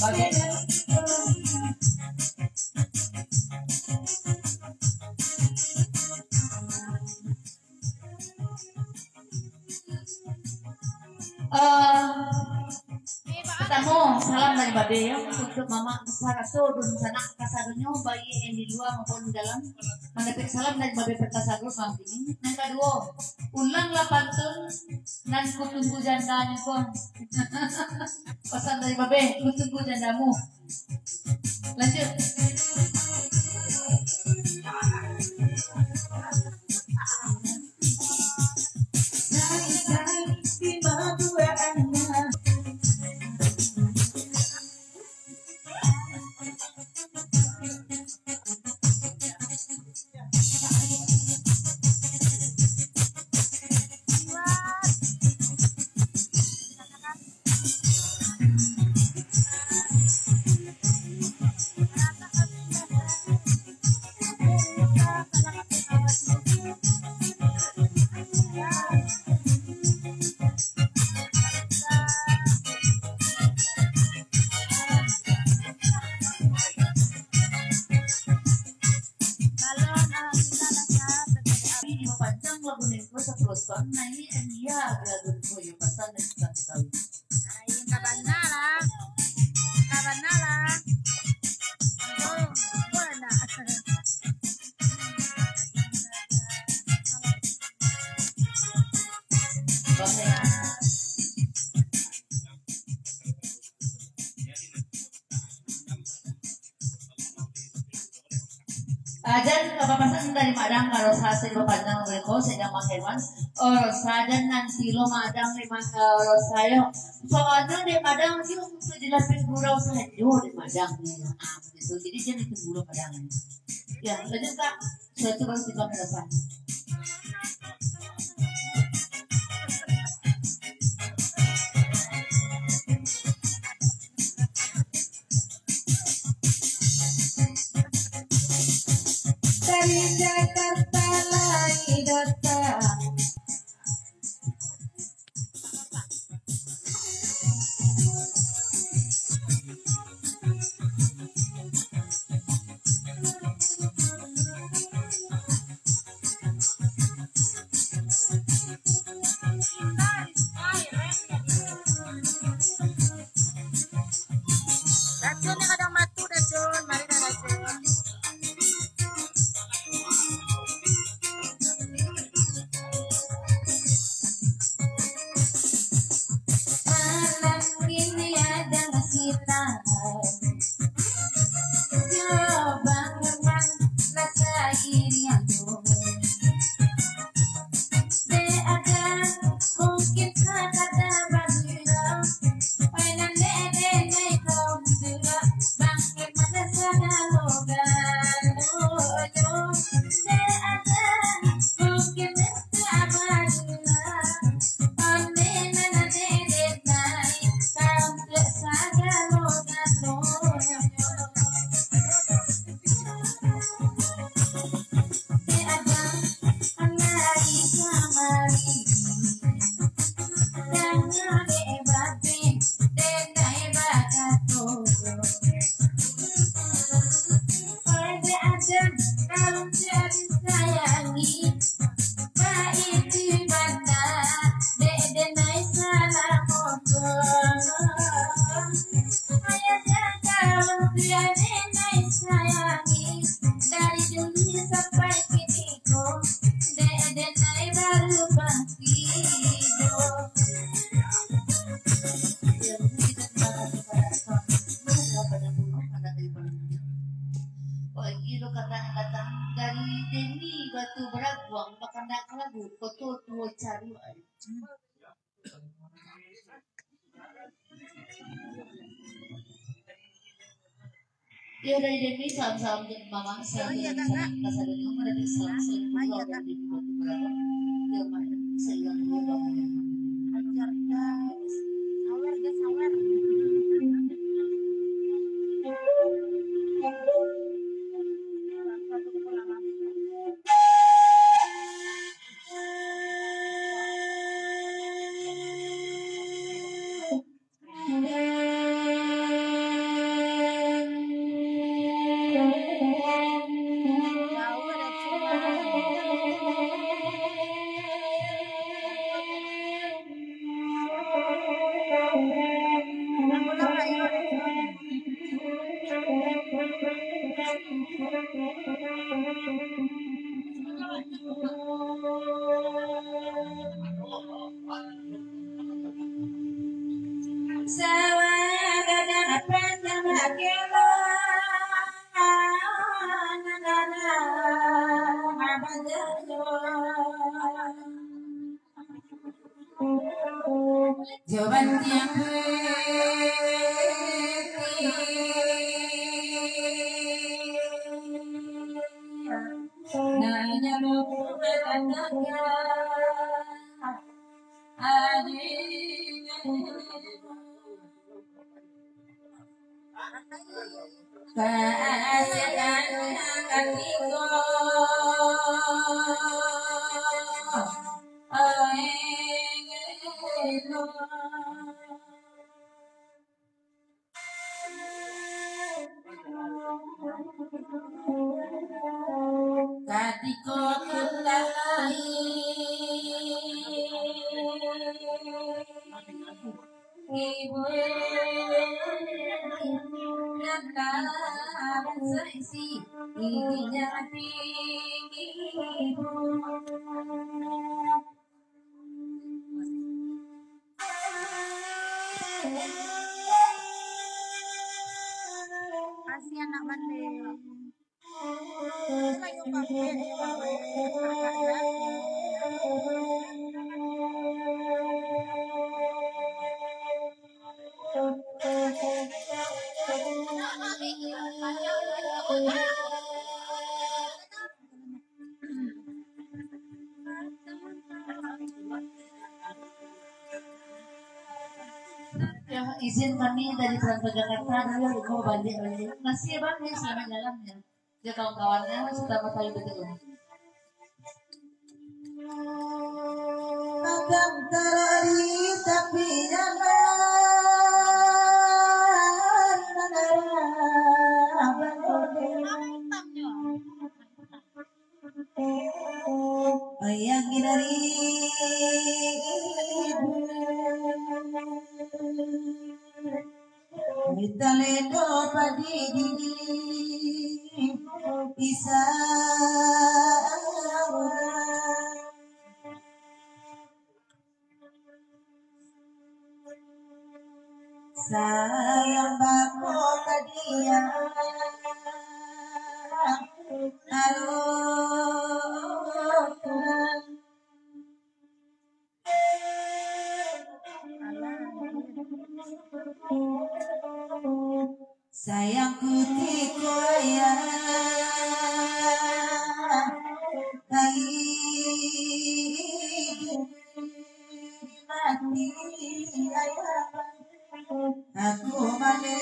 Oke. Ketemu salam dari Babe ya untuk Mama Saraso dun sana kasarunya bayi yang di luar maupun di dalam mendapat salam dari Babe Pertasaro kang ini. Yang kedua ulanglah pantun nan kutunggu jandanya kon. Pesan dari Babe kutunggu jandamu. Lanjut. Ajan kapapasan dari Madang karo sa panjang mereka sedang hewan or sadan nanti lo Madang lima sayo soalnya di Madang sih untuk jelasin gurau saja di Madang gitu jadi dia itu gurau Padang ya lanjut kak suatu kali di kamera dari Jakarta lagi datang. Racun yang kadang matu racun, mari racun. Ya dari Demi salam-salam untuk Mama saya salam kasar dunia pada salam-salam untuk dari beberapa ya saya Ajar guys, sawer guys sawer. Satu. Jawaban tiang nanya Katiko kulalai ibu nanda saisi idinya ibu Kasih anak mandi. Itulah yung pakai yang Ya, izin kami dari Perantau Jakarta dulu mau balik masih banyak selama dalamnya dia kawan-kawannya sudah tahu betul Agam tarari tapi ayang dari Mitaledo padidi isa sayang bako kadia sayangku tiko ya hai mati ayah aku mana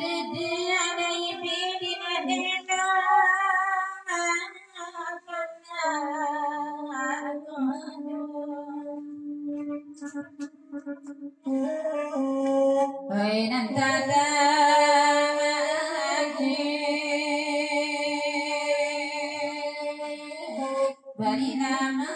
Dede ada ibi di madena Hai nantada bari nama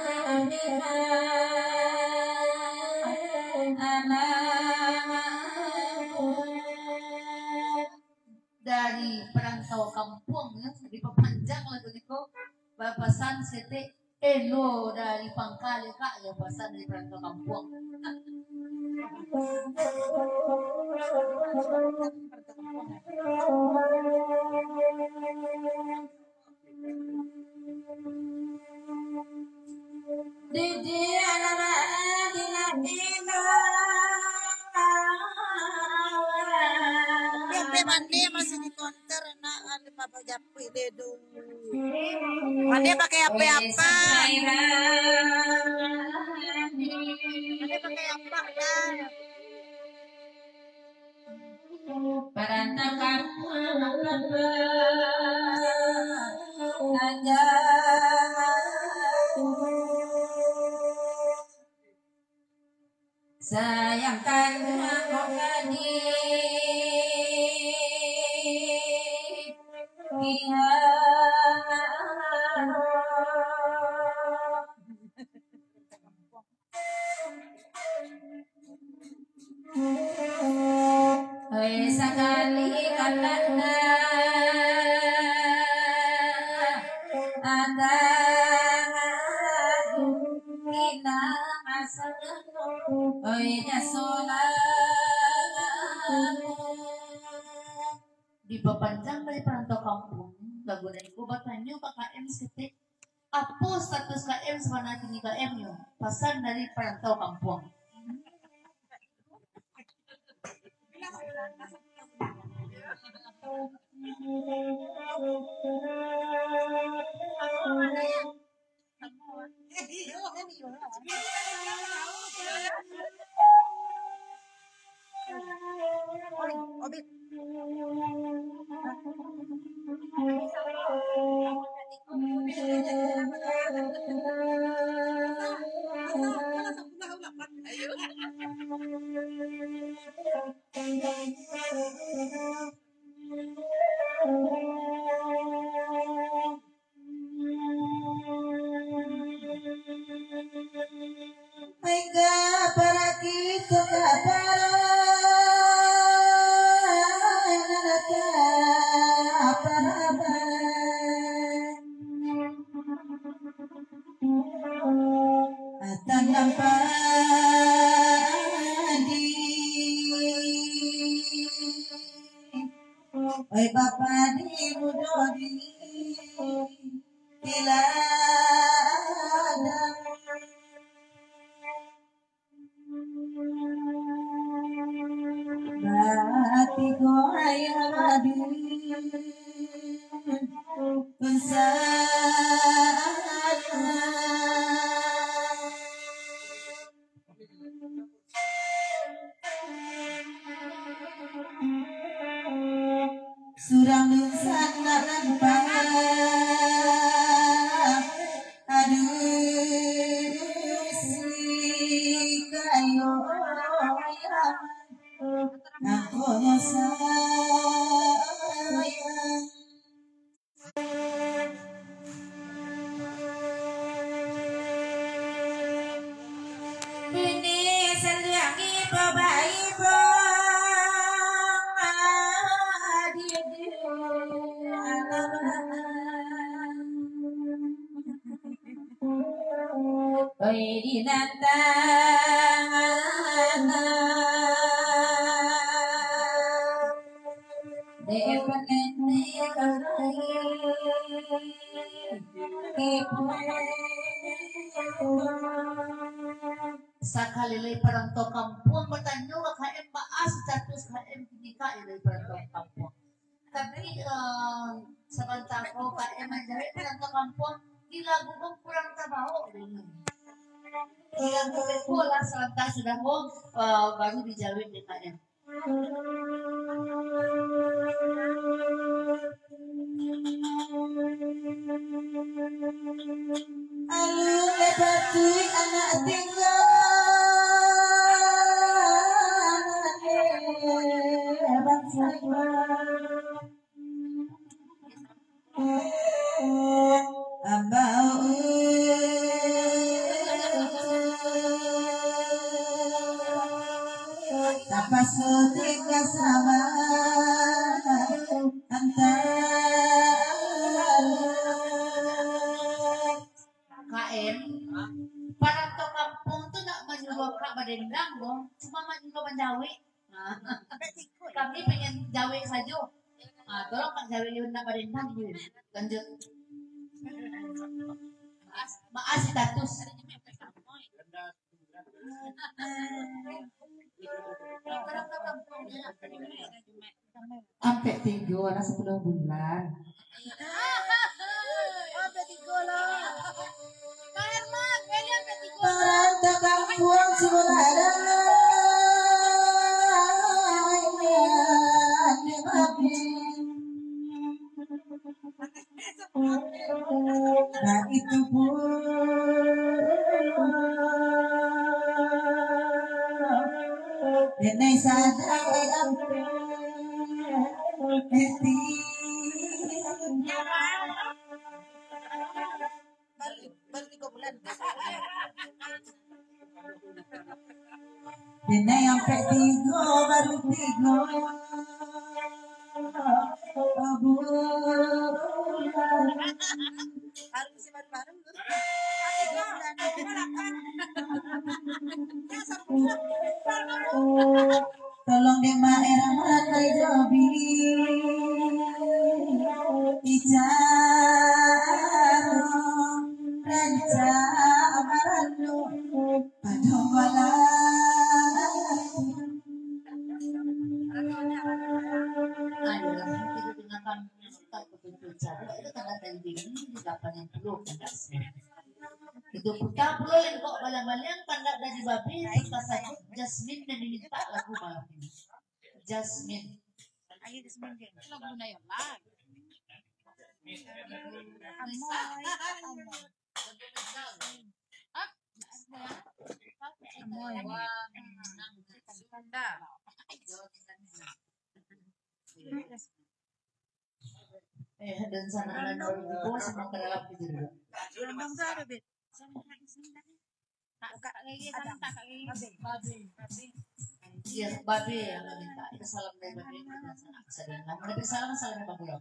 dari perantau kampung ya diperpanjang lagu niko bapasan sete elo dari Pangkale kak ya bapasan dari perantau kampung Dede anak di madena Dia mandi masih di konter nak ada papa japri dedo. Mandi pakai apa? Mandi pakai apa dah? perantau kampung sayangkan kok gadi sekali katana ada kita asal di pepanjang dari perantau kampung lagu dari kubatannya Pak KM seketik apa status KM sebenarnya kini KM yo pasan dari perantau kampung Oi Bapak di budodi tiladang Bati goya madu surang nusan lampah aduh si kayo aku sayang ini sendangi babai Oi di nantana depanene karai sakali perantau kampung bertanya KM Baas status KM nikah dari perantau kampung tapi sebentar KM menjadi perantau kampung dilakukan kurang tahu yang bola selantas sudah mau baru dijawab DKM. Alu lebati anak tinggal Abau Tapasutika sama antara KM perantau kampung tuh nak menyuruh Kak Badendang dong cuma menyuruh menjawi kami pengen jawi saja tolong Kak Jawi Yunda Badendang lanjut maaf status sampai 3 orang 10 bulan. Perantau kampung Suradaya Nah itu pun Denai sadai ampe Heti Baru 3 bulan. Denai ampe tigo baru tigo Harus sih bareng-bareng tuh. 3 bulan. Tolong di maera matai jobi Ijaro Ranca amaranu Padomala Ayo lah, itu gunakan tak betul cara itu tanda tanding di 80 tandasnya. Itu putar yang kok balang-balang tanda dari babi pasal Jasmine dan diminta lagu babi. Jasmine. Ayo Jasmine deh. Lagu na yun lah. Amoy. Tanda. Dan sana ada bawa semua ke dalam itu dulu. Lambang sa bet. Tak lagi tak lagi babi. Iya, babi yang minta. Itu salam dari babi. Sedang namun salam dari babi.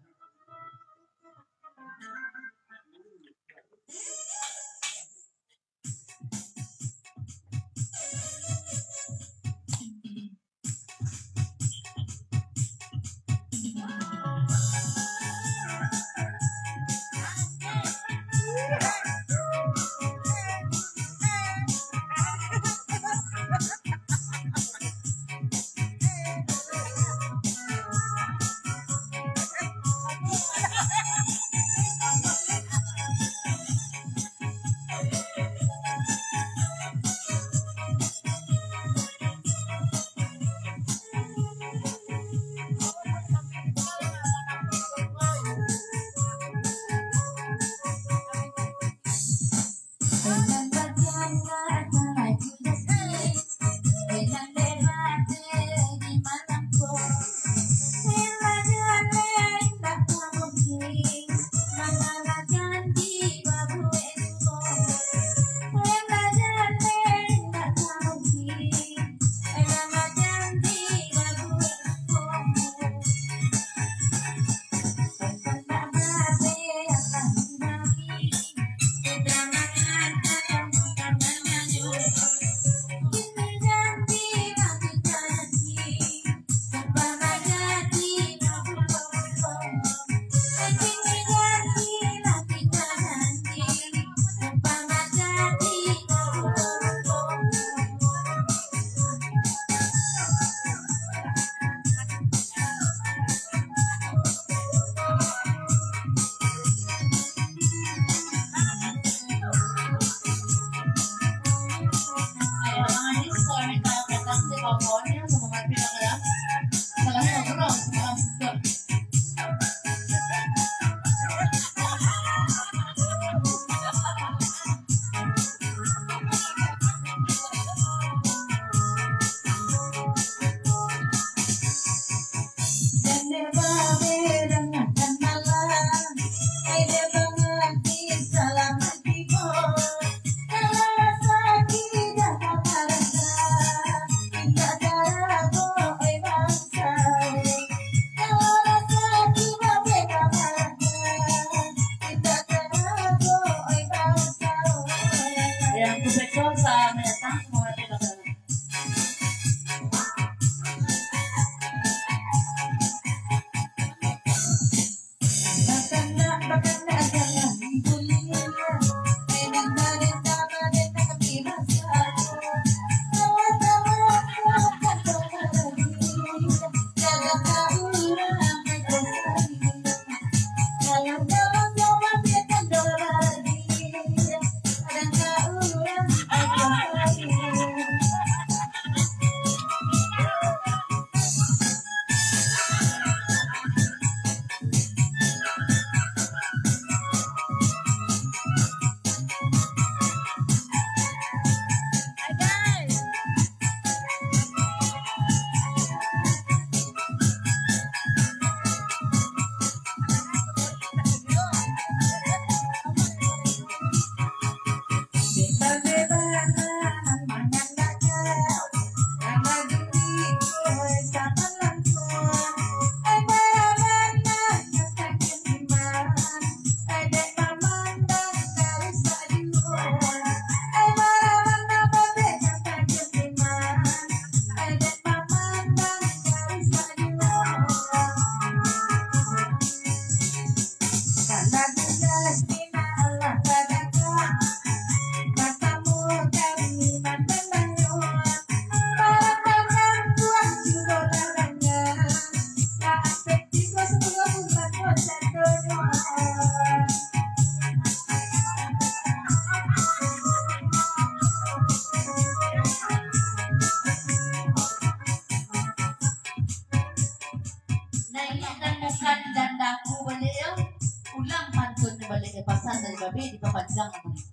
pesan dari babi diperpanjang sama itu.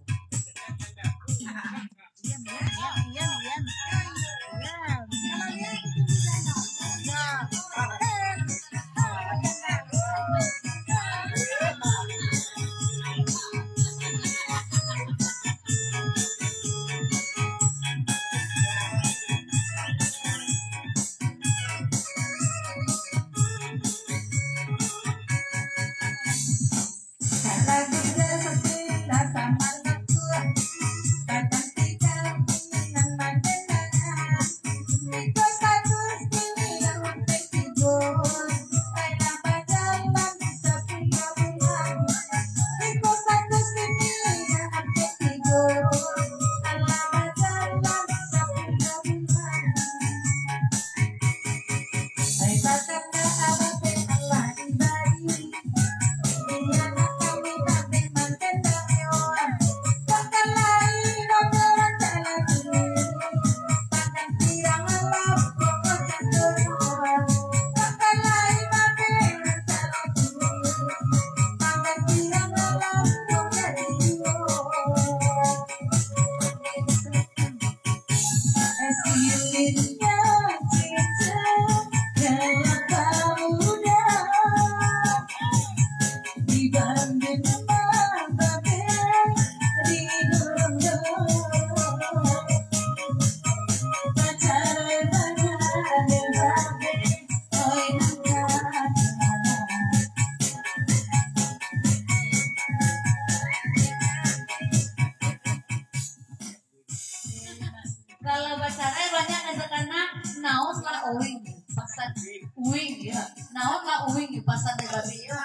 Kalau bahasanya banyak yang karena naon lah uing pasar uing ya naon lah uing pasar dari babi ya.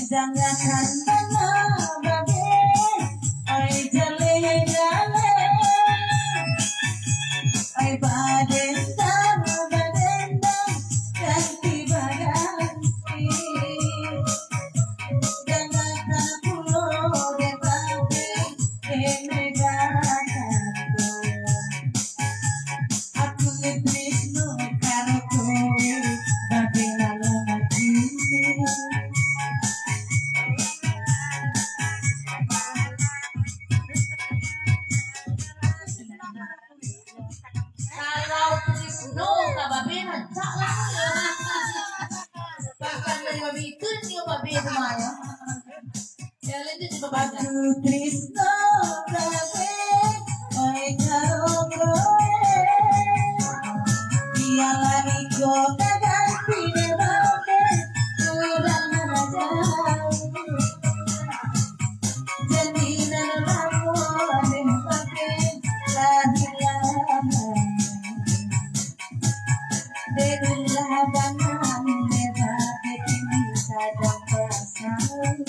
Jangankan tanah babe, oi jale jale, oi badendang badendang, ganti baganti. Jangankan pulau de babe, megakanto. Aku ngetrisno karo kowe, babe lalu nakini. Kalau Trisno kababi hancak lah. Bahkan dari babi itu nih babi itu maya. Ya lain itu babi. Aku Trisno babe, oi karo kowe. Biarlah iko kaganti de babe, udah jauh. Jadi nalamu ade babe, lahilah. Derulah tangan de babe ini sadang pasang.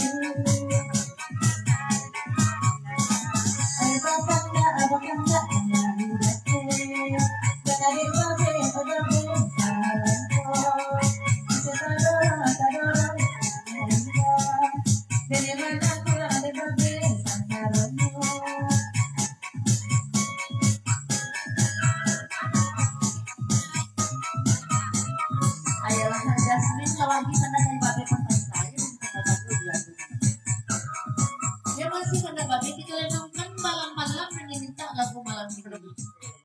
Ayolah Jasmine lagi kena dari babi pantai saya kena babi dia. Ya masih kena babi kita kan malam-malam minta lagu malam ini.